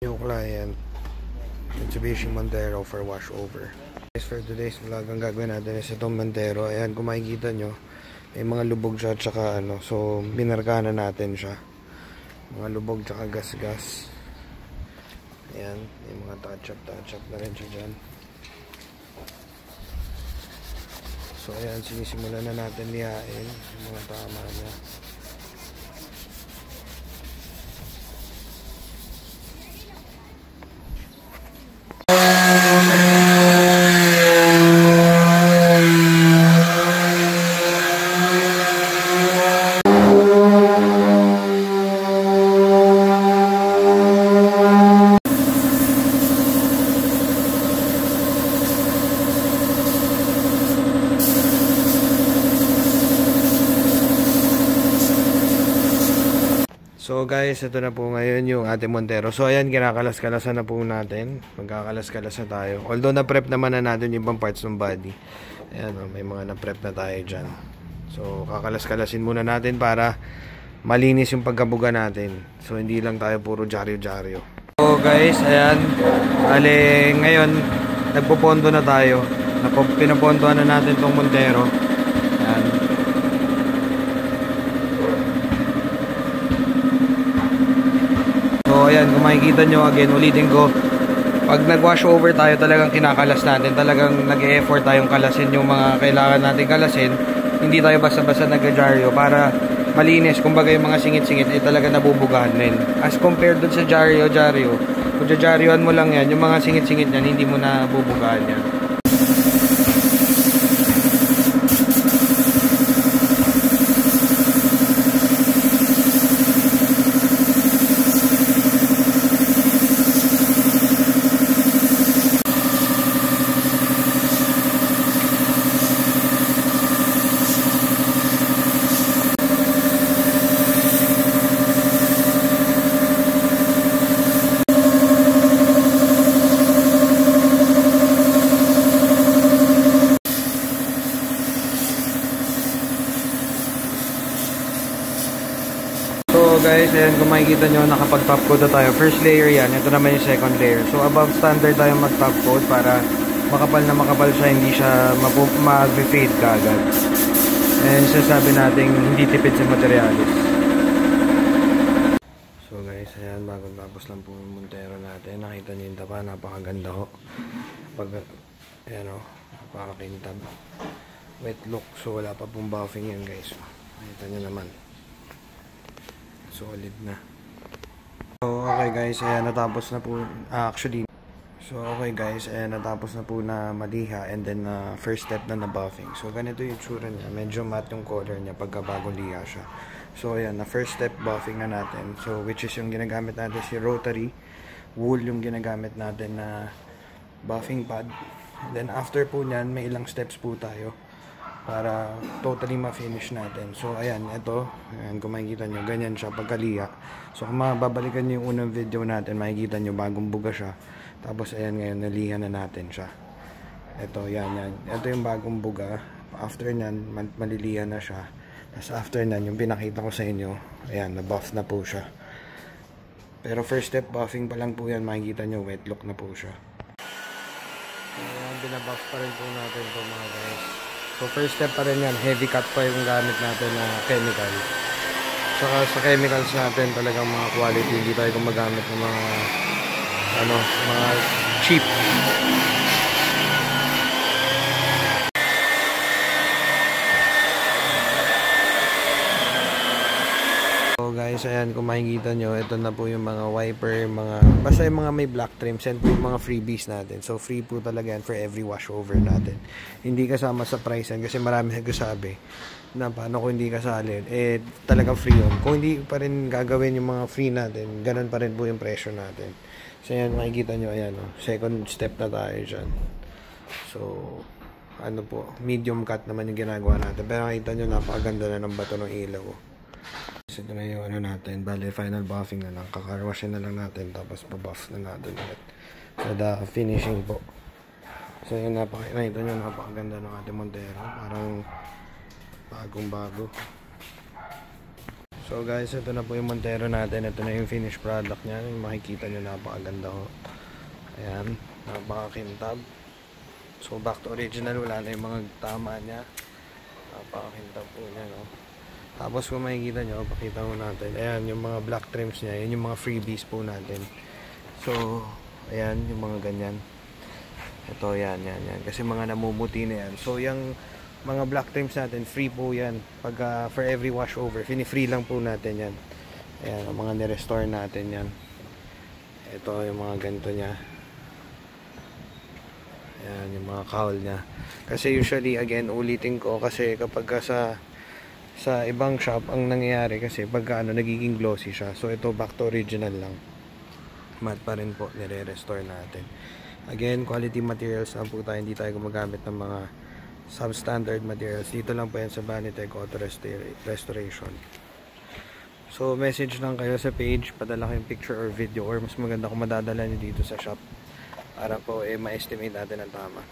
New client, Mitsubishi Montero for washover. For today's vlog, ang gagawin natin is itong Montero. Ayan, kung makikita nyo, may mga lubog siya at saka ano. So, binarkahan na natin siya. Mga lubog tsaka gas-gas. Ayan, may mga touch-up na rin siya dyan. So, ayan, sinisimulan na natin lihain yung mga tama niya. So guys, ito na po ngayon yung ating Montero. So ayan, kinakalas-kalasan na po natin. Magkakalas-kalas na tayo. Although na-prep naman na natin yung ibang parts ng body. Ayan, may mga na-prep na tayo dyan. So kakalas-kalasin muna natin para malinis yung pagkabuga natin. So hindi lang tayo puro dyaryo-dyaryo. So guys, ayan. Bale, ngayon, nagpupondo na tayo. Pinapondohan na natin tong Montero. Ayan. So ayan, kung makikita nyo, again, ulitin ko, pag nag-wash over tayo, talagang kinakalas natin, talagang nag-e-effort tayong kalasin yung mga kailangan natin kalasin. Hindi tayo basta-basta nag-dyaryo para malinis. Kumbaga yung mga singit-singit ay talaga nabubugahan din. As compared dun sa dyaryo, kung dyaryoan mo lang yan, yung mga singit-singit yan, hindi mo na bubugahan yan. So guys, ayan, kung makikita nyo, nakapag-top coat na tayo. First layer yan, ito naman yung second layer. So above standard tayo mag-top coat para makapal na makapal siya, hindi siya mag-fade kaagad. And sasabi natin, hindi tipid sa materialis. So guys, ayan, bagong tapos lang po yung Montero natin. Nakita nyo yung tapa, napakaganda ho. Ayan o, napakakintab. Wet look, so wala pa pong buffing yan guys. Nakita nyo naman. Solid na. So okay guys, ayan, natapos na po natapos na po na maliha, and then first step na buffing. So ganito yung itsura niya, medyo matte yung color niya pagka bagong liha siya. So ayan, na first step buffing na natin. So which is yung ginagamit natin si rotary wool, yung ginagamit natin na buffing pad. And then after po nyan, may ilang steps po tayo para totally ma-finish natin. So ayan, ito, ayan, kung makikita nyo, ganyan siya pagkaliha. So kung mababalikan nyo yung unang video natin, makikita nyo bagong buga siya. Tapos ayan, ngayon nalihan na natin siya. Ito, yan. Ito yung bagong buga. After nyan, malilihan na siya. Tapos after nyan, yung pinakita ko sa inyo, ayan, na-buff na po siya. Pero first step buffing pa lang po yan, makikita nyo, wet look na po siya. Ayan, binabuff pa rin po natin ito mga guys. So first step pa rin yan, heavy cut pa yung gamit natin na chemical. Saka sa chemicals natin talagang mga quality, hindi tayo gumagamit ng mga mga cheap. So guys, ayan, kung makikita nyo, ito na po yung mga wiper, basta yung mga may black trims, and po yung mga freebies natin. So free po talaga yan for every washover natin. Hindi kasama sa price yan kasi marami nagsasabi na paano kung hindi kasali, talagang free yun. Kung hindi pa rin gagawin yung mga free natin, ganun pa rin po yung presyo natin. So ayan, makikita nyo, ayan, second step na tayo dyan. So medium cut naman yung ginagawa natin, pero makikita nyo, napakaganda na ng bato ng ilaw. So ito na yung natin, bale final buffing na lang, kakarwashin na lang natin, tapos pa-buff na natin ulit. So the finishing po. So yun, nakita nyo, napakaganda ng ating Montero, parang bagong bago. So guys, ito na po yung Montero natin. Ito na yung finished product niya. Yung makikita nyo, napakaganda ho. Ayan, napakakintab. So back to original, wala na yung mga tama niya. Napakakintab po niya, no? Tapos kung makikita nyo, pakita ko natin. Ayan, yung mga black trims niya. Yan yung mga freebies po natin. So, ayan, yung mga ganyan. Ito, yan. Kasi mga namumuti na yan. So, yung mga black trims natin, free po yan. Pag for every washover, free lang po natin yan. Ayan, ang mga nirestore natin yan. Ito, yung mga ganito niya. Ayan, yung mga cowl niya. Kasi usually, again, ulitin ko. Kasi kapag sa ibang shop, ang nangyayari kasi pag nagiging glossy siya. So, ito back to original lang. Matte pa rin po, nire-restore natin. Again, quality materials lang po tayo. Hindi tayo gumagamit ng mga substandard materials. Dito lang po yan sa Vanitec Auto Restoration. So, message lang kayo sa page. Padala kayong picture or video, or mas maganda kung madadala niyo dito sa shop para po ma-estimate natin ang tama.